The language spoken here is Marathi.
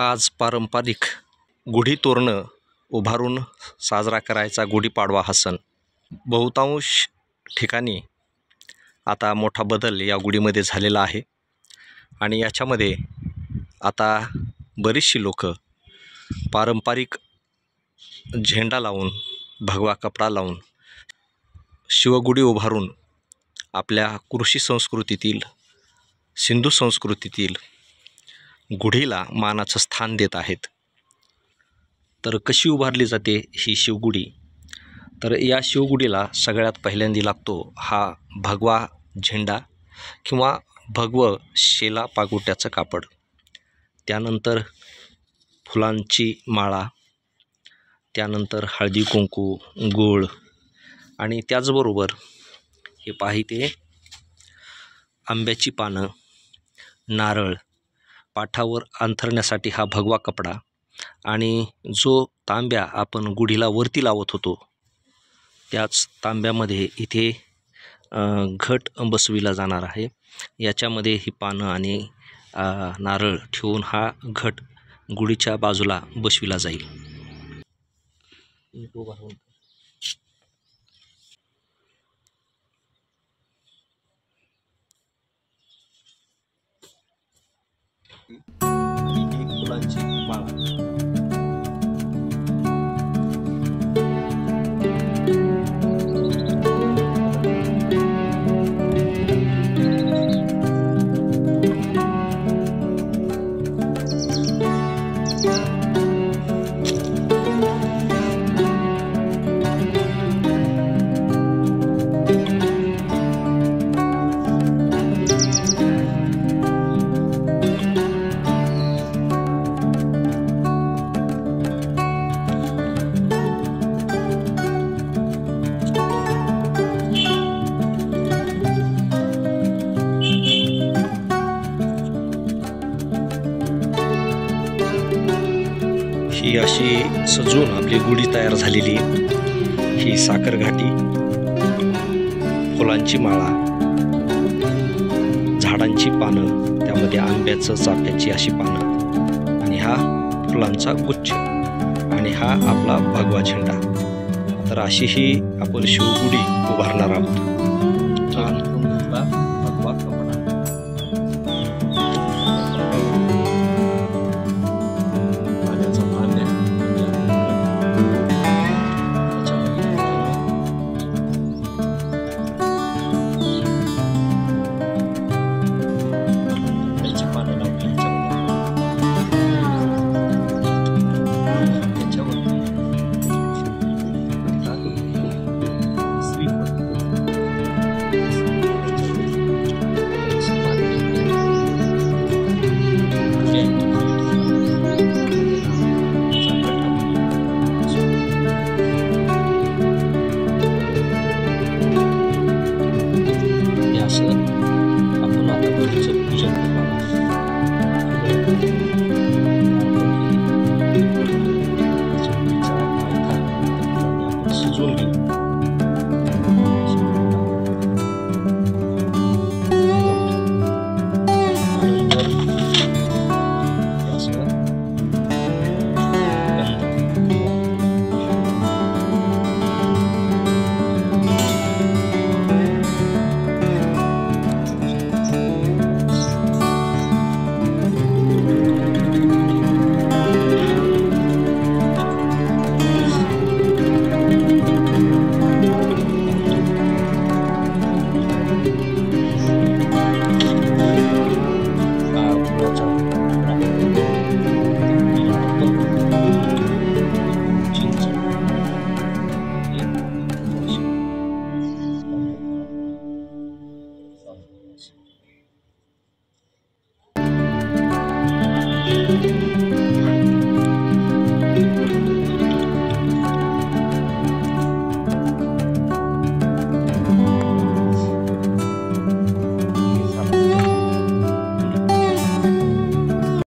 आज पारंपरिक गुढी तोरणं उभारून साजरा करायचा गुढीपाडवा हा सण बहुतांश ठिकाणी आता मोठा बदल या गुढीमध्ये झालेला आहे आणि याच्यामध्ये आता बरीचशी लोक पारंपरिक झेंडा लावून भगवा कपडा लावून शिवगुढी उभारून आपल्या कृषी संस्कृतीतील सिंधू संस्कृतीतील गुढीला मानाचं स्थान देत आहेत। तर कशी उभारली जाते ही शिवगुढी, तर या शिवगुढीला सगळ्यात पहिल्यांदा लागतो हा भगवा झेंडा किंवा भगवं शेला पागोट्याचं कापड, त्यानंतर फुलांची माळा, त्यानंतर हळदी कुंकू, गूळ आणि त्याचबरोबर हे पाहिते आंब्याची पानं, नारळ, पाठावर अंथरण्यासाठी हा भगवा कपडा आणि जो तांब्या आपण गुढीला वरती लावत होतो त्याच तांब्यामध्ये इथे घट बसविला जाणार आहे। याच्यामध्ये ही पानं आणि नारळ ठेवून हा घट गुढीच्या बाजूला बसविला जाईल। फुलांची माळा, ही अशी सजून आपली गुढी तयार झालेली ही साखरघाटी, फुलांची माळा, झाडांची पानं, त्यामध्ये आंब्याचं चाफ्याची अशी पानं आणि हा फुलांचा गुच्छ आणि हा आपला भगवा झेंडा। तर अशी ही आपण शिवगुढी उभारणार आहोत।